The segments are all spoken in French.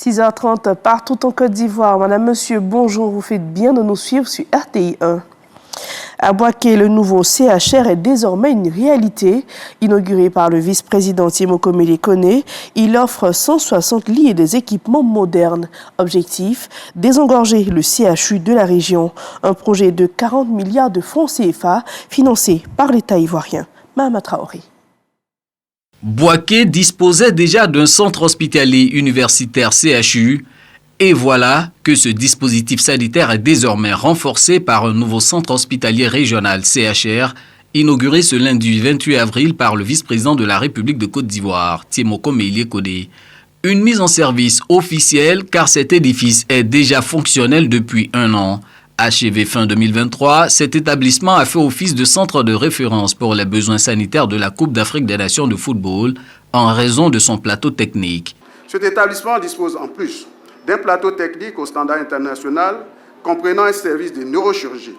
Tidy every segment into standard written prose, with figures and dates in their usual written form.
6h30 partout en Côte d'Ivoire. Madame, monsieur, bonjour. Vous faites bien de nous suivre sur RTI 1. À Boaké, le nouveau CHR est désormais une réalité. Inauguré par le vice-président Timoko Mele-Kone, il offre 160 lits et des équipements modernes. Objectif, désengorger le CHU de la région. Un projet de 40 milliards de francs CFA financé par l'État ivoirien. Mahama Traoré. Boaké disposait déjà d'un centre hospitalier universitaire CHU. Et voilà que ce dispositif sanitaire est désormais renforcé par un nouveau centre hospitalier régional CHR, inauguré ce lundi 28 avril par le vice-président de la République de Côte d'Ivoire, Timoko Mele-Kone. Une mise en service officielle car cet édifice est déjà fonctionnel depuis 1 an. Achevé fin 2023, cet établissement a fait office de centre de référence pour les besoins sanitaires de la Coupe d'Afrique des Nations de football en raison de son plateau technique. Cet établissement dispose en plus d'un plateau technique au standard international comprenant un service de neurochirurgie,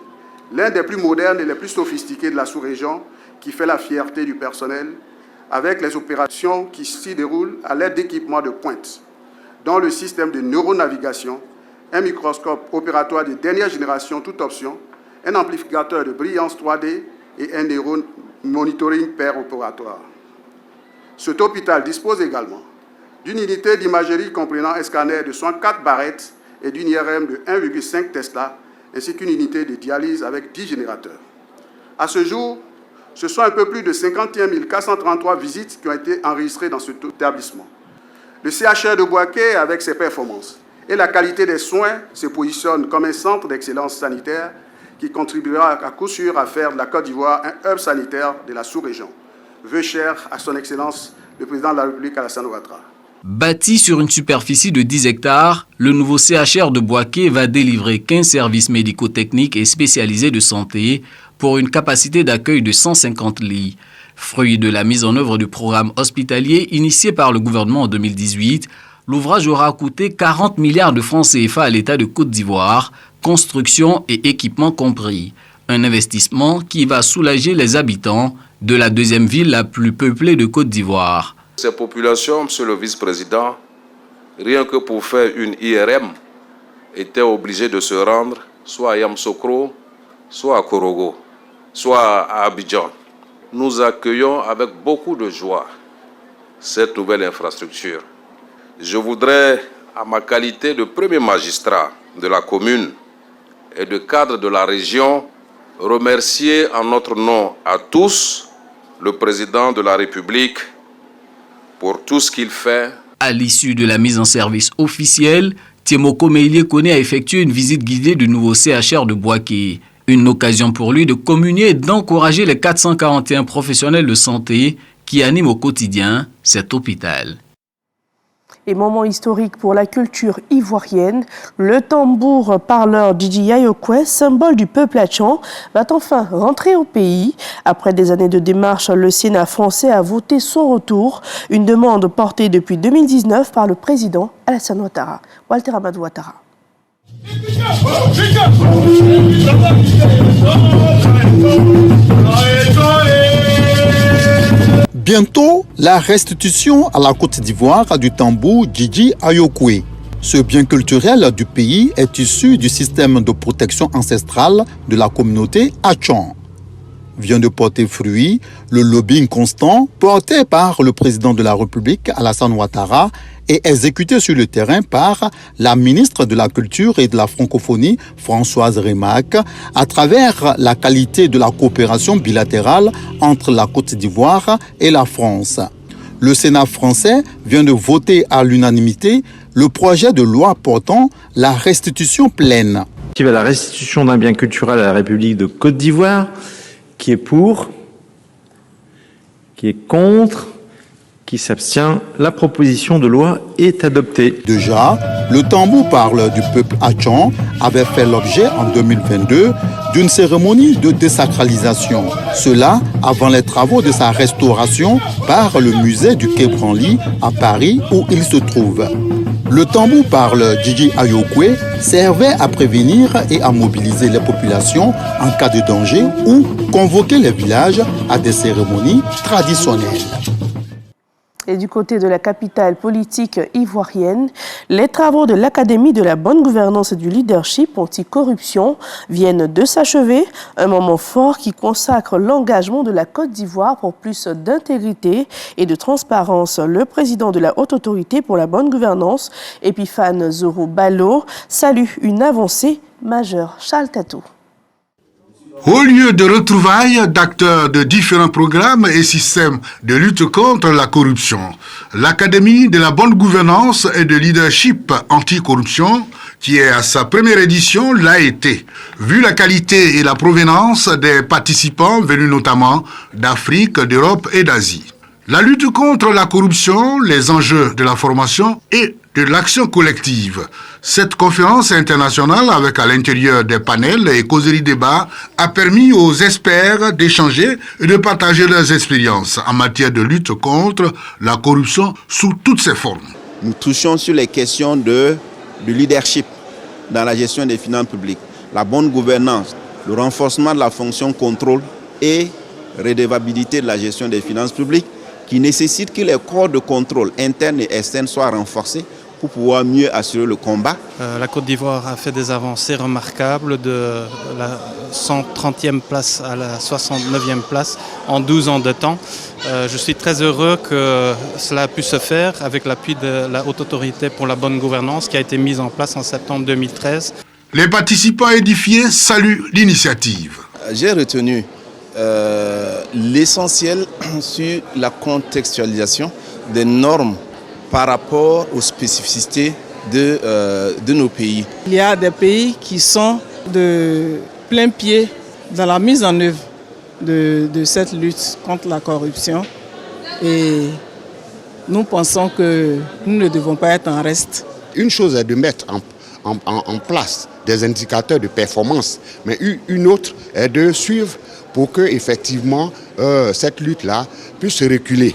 l'un des plus modernes et les plus sophistiqués de la sous-région qui fait la fierté du personnel avec les opérations qui s'y déroulent à l'aide d'équipements de pointe, dont le système de neuronavigation, un microscope opératoire de dernière génération toute option, un amplificateur de brillance 3D et un neuromonitoring per-opératoire. Cet hôpital dispose également d'une unité d'imagerie comprenant un scanner de 104 barrettes et d'une IRM de 1,5 Tesla, ainsi qu'une unité de dialyse avec 10 générateurs. À ce jour, ce sont un peu plus de 51 433 visites qui ont été enregistrées dans cet établissement. Le CHR de Boaké, avec ses performances et la qualité des soins, se positionne comme un centre d'excellence sanitaire qui contribuera à coup sûr à faire de la Côte d'Ivoire un hub sanitaire de la sous-région. Vœux chers à son Excellence le Président de la République Alassane Ouattara. Bâti sur une superficie de 10 hectares, le nouveau CHR de Boaké va délivrer 15 services médico-techniques et spécialisés de santé pour une capacité d'accueil de 150 lits. Fruit de la mise en œuvre du programme hospitalier initié par le gouvernement en 2018, l'ouvrage aura coûté 40 milliards de francs CFA à l'État de Côte d'Ivoire, construction et équipement compris. Un investissement qui va soulager les habitants de la deuxième ville la plus peuplée de Côte d'Ivoire. Ces populations, monsieur le vice-président, rien que pour faire une IRM, étaient obligées de se rendre soit à Yamoussoukro, soit à Korogo, soit à Abidjan. Nous accueillons avec beaucoup de joie cette nouvelle infrastructure. Je voudrais, à ma qualité de premier magistrat de la commune et de cadre de la région, remercier en notre nom à tous le président de la République pour tout ce qu'il fait. À l'issue de la mise en service officielle, Timoko Mele-Kone a effectué une visite guidée du nouveau CHR de Boaké. Une occasion pour lui de communier et d'encourager les 441 professionnels de santé qui animent au quotidien cet hôpital. Et moment historique pour la culture ivoirienne, le tambour parleur Djidji Ayokwe, symbole du peuple Atchan, va enfin rentrer au pays. Après des années de démarches, le Sénat français a voté son retour, une demande portée depuis 2019 par le président Alassane Ouattara. Walter Amadou Ouattara. Bientôt, la restitution à la Côte d'Ivoire du tambour Djidji Ayokwe. Ce bien culturel du pays est issu du système de protection ancestrale de la communauté Atchan. Vient de porter fruit le lobbying constant porté par le président de la République, Alassane Ouattara, et exécuté sur le terrain par la ministre de la Culture et de la Francophonie, Françoise Rémac, à travers la qualité de la coopération bilatérale entre la Côte d'Ivoire et la France. Le Sénat français vient de voter à l'unanimité le projet de loi portant la restitution pleine. Qui va la restitution d'un bien culturel à la République de Côte d'Ivoire, qui est pour, qui est contre, qui s'abstient. La proposition de loi est adoptée. Déjà, le tambour parle du peuple Atchan avait fait l'objet en 2022 d'une cérémonie de désacralisation. Cela avant les travaux de sa restauration par le musée du Quai Branly à Paris où il se trouve. Le tambour parle Djidji Ayokwe servait à prévenir et à mobiliser les populations en cas de danger ou convoquer les villages à des cérémonies traditionnelles. Et du côté de la capitale politique ivoirienne, les travaux de l'Académie de la bonne gouvernance et du leadership anti-corruption viennent de s'achever. Un moment fort qui consacre l'engagement de la Côte d'Ivoire pour plus d'intégrité et de transparence. Le président de la Haute Autorité pour la bonne gouvernance, Epiphane Zoro Ballo, salue une avancée majeure. Charles Tatou. Au lieu de retrouvailles d'acteurs de différents programmes et systèmes de lutte contre la corruption, l'Académie de la bonne gouvernance et de leadership anti-corruption, qui est à sa première édition, l'a été, vu la qualité et la provenance des participants venus notamment d'Afrique, d'Europe et d'Asie. La lutte contre la corruption, les enjeux de la formation et de l'action collective. Cette conférence internationale, avec à l'intérieur des panels et causeries débats, a permis aux experts d'échanger et de partager leurs expériences en matière de lutte contre la corruption sous toutes ses formes. Nous touchons sur les questions de leadership dans la gestion des finances publiques, la bonne gouvernance, le renforcement de la fonction contrôle et redevabilité de la gestion des finances publiques, qui nécessite que les corps de contrôle internes et externes soient renforcés pour pouvoir mieux assurer le combat. La Côte d'Ivoire a fait des avancées remarquables de la 130e place à la 69e place en 12 ans de temps. Je suis très heureux que cela a pu se faire avec l'appui de la Haute Autorité pour la bonne gouvernance qui a été mise en place en septembre 2013. Les participants édifiés saluent l'initiative. J'ai retenu l'essentiel sur la contextualisation des normes par rapport aux spécificités de nos pays. Il y a des pays qui sont de plein pied dans la mise en œuvre de cette lutte contre la corruption et nous pensons que nous ne devons pas être en reste. Une chose est de mettre en place des indicateurs de performance, mais une autre est de suivre pour que effectivement cette lutte-là puisse reculer.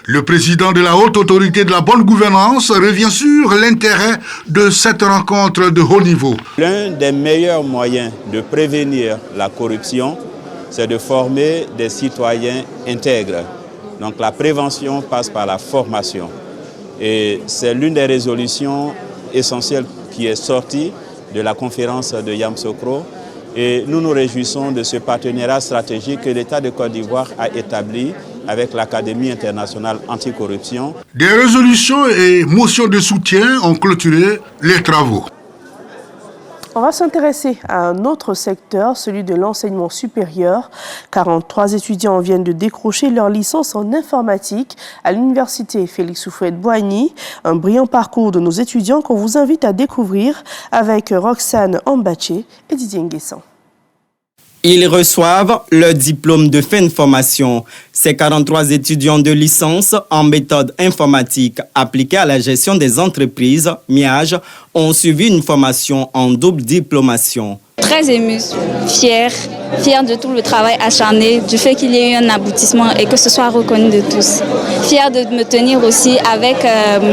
Le président de la Haute Autorité de la bonne gouvernance revient sur l'intérêt de cette rencontre de haut niveau. L'un des meilleurs moyens de prévenir la corruption, c'est de former des citoyens intègres. Donc la prévention passe par la formation. Et c'est l'une des résolutions essentielles qui est sortie de la conférence de Yamoussoukro. Et nous nous réjouissons de ce partenariat stratégique que l'État de Côte d'Ivoire a établi avec l'Académie internationale anticorruption. Des résolutions et motions de soutien ont clôturé les travaux. On va s'intéresser à un autre secteur, celui de l'enseignement supérieur. 43 étudiants viennent de décrocher leur licence en informatique à l'université Félix Houphouët-Boigny. Un brillant parcours de nos étudiants qu'on vous invite à découvrir avec Roxane Ambaché et Didier Nguessan. Ils reçoivent leur diplôme de fin de formation. Ces 43 étudiants de licence en méthode informatique appliquée à la gestion des entreprises, MIAGE, ont suivi une formation en double diplomation. Très émue, fière de tout le travail acharné, du fait qu'il y ait eu un aboutissement et que ce soit reconnu de tous. Fière de me tenir aussi avec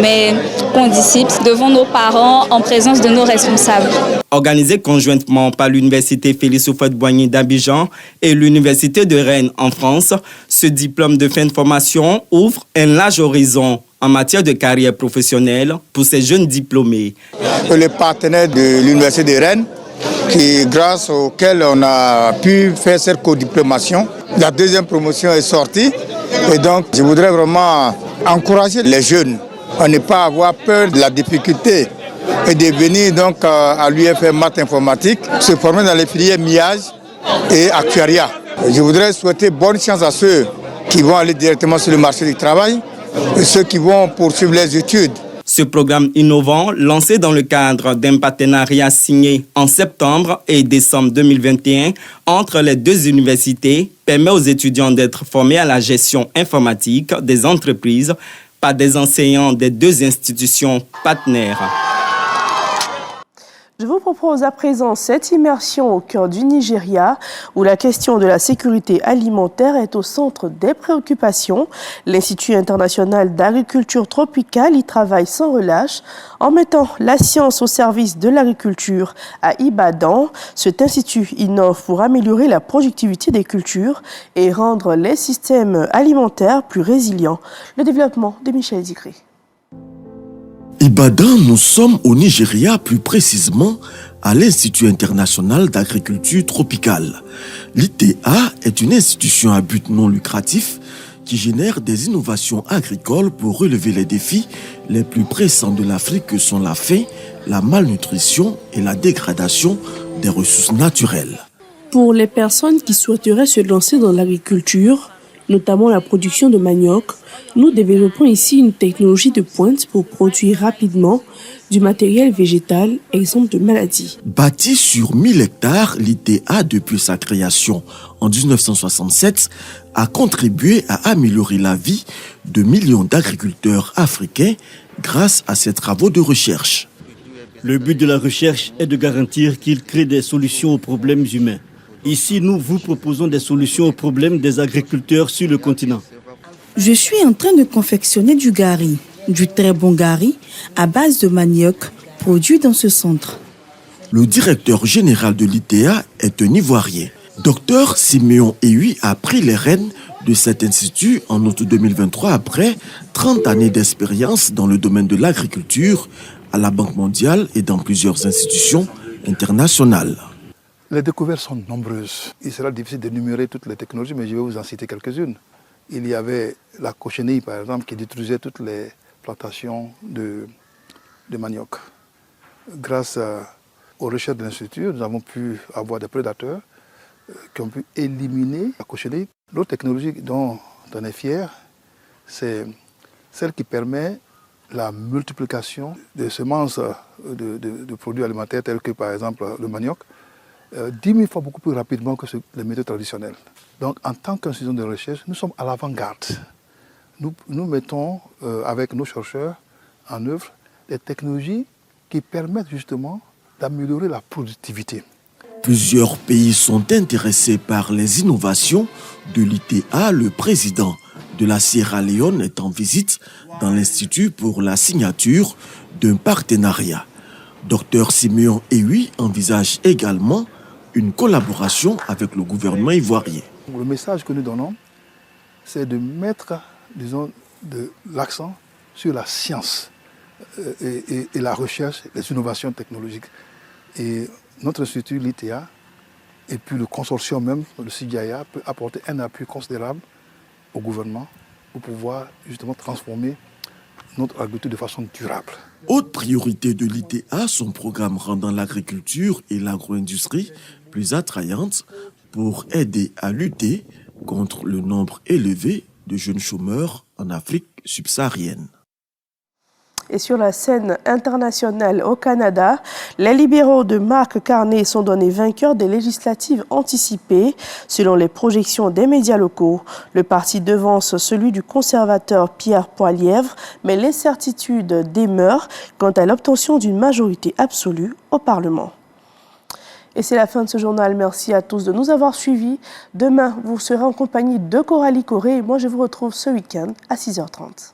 mes condisciples devant nos parents en présence de nos responsables. Organisé conjointement par l'université Félix Houphouët-Boigny d'Abidjan et l'université de Rennes en France, ce diplôme de fin de formation ouvre un large horizon en matière de carrière professionnelle pour ces jeunes diplômés. Le partenaire de l'université de Rennes, grâce auquel on a pu faire cette codiplomation. La deuxième promotion est sortie et donc je voudrais vraiment encourager les jeunes à ne pas avoir peur de la difficulté et de venir donc à l'UFM Maths Informatique, se former dans les filières MIAGE et Actuariat. Je voudrais souhaiter bonne chance à ceux qui vont aller directement sur le marché du travail et ceux qui vont poursuivre les études. Ce programme innovant, lancé dans le cadre d'un partenariat signé en septembre et décembre 2021 entre les deux universités, permet aux étudiants d'être formés à la gestion informatique des entreprises par des enseignants des deux institutions partenaires. Je vous propose à présent cette immersion au cœur du Nigeria où la question de la sécurité alimentaire est au centre des préoccupations. L'Institut international d'agriculture tropicale y travaille sans relâche en mettant la science au service de l'agriculture à Ibadan. Cet institut innove pour améliorer la productivité des cultures et rendre les systèmes alimentaires plus résilients. Le développement de Michel Zikri. Ibadan, nous sommes au Nigeria, plus précisément à l'Institut international d'agriculture tropicale. L'ITA est une institution à but non lucratif qui génère des innovations agricoles pour relever les défis les plus pressants de l'Afrique que sont la faim, la malnutrition et la dégradation des ressources naturelles. Pour les personnes qui souhaiteraient se lancer dans l'agriculture, notamment la production de manioc, nous développons ici une technologie de pointe pour produire rapidement du matériel végétal, exemple de maladies. Bâti sur 1000 hectares, l'ITA, depuis sa création en 1967, a contribué à améliorer la vie de millions d'agriculteurs africains grâce à ses travaux de recherche. Le but de la recherche est de garantir qu'il crée des solutions aux problèmes humains. Ici, nous vous proposons des solutions aux problèmes des agriculteurs sur le continent. Je suis en train de confectionner du gari, du très bon gari à base de manioc produit dans ce centre. Le directeur général de l'ITA est un Ivoirien. Dr Siméon Ehui a pris les rênes de cet institut en août 2023 après 30 années d'expérience dans le domaine de l'agriculture à la Banque mondiale et dans plusieurs institutions internationales. Les découvertes sont nombreuses. Il sera difficile d'énumérer toutes les technologies, mais je vais vous en citer quelques-unes. Il y avait la cochenille, par exemple, qui détruisait toutes les plantations de manioc. Grâce aux recherches de l'Institut, nous avons pu avoir des prédateurs qui ont pu éliminer la cochenille. L'autre technologie dont on est fier, c'est celle qui permet la multiplication de semences de produits alimentaires tels que, par exemple, le manioc, 10 000 fois beaucoup plus rapidement que les méthodes traditionnelles. Donc, en tant qu'institution de recherche, nous sommes à l'avant-garde. Nous mettons, avec nos chercheurs, en œuvre des technologies qui permettent justement d'améliorer la productivité. Plusieurs pays sont intéressés par les innovations de l'ITA. Le président de la Sierra Leone est en visite dans l'Institut pour la signature d'un partenariat. Dr Siméon Ehui envisage également une collaboration avec le gouvernement ivoirien. Le message que nous donnons, c'est de mettre, disons, l'accent sur la science et la recherche, les innovations technologiques. Et notre institut, l'ITA, et puis le consortium même, le CIGIA, peut apporter un appui considérable au gouvernement pour pouvoir justement transformer notre agriculture de façon durable. Autre priorité de l'ITA, son programme rendant l'agriculture et l'agro-industrie plus attrayantes pour aider à lutter contre le nombre élevé de jeunes chômeurs en Afrique subsaharienne. Et sur la scène internationale au Canada, les libéraux de Marc Carney sont donnés vainqueurs des législatives anticipées. Selon les projections des médias locaux, le parti devance celui du conservateur Pierre Poilievre, mais l'incertitude demeure quant à l'obtention d'une majorité absolue au Parlement. Et c'est la fin de ce journal. Merci à tous de nous avoir suivis. Demain, vous serez en compagnie de Coralie Corée et moi je vous retrouve ce week-end à 6h30.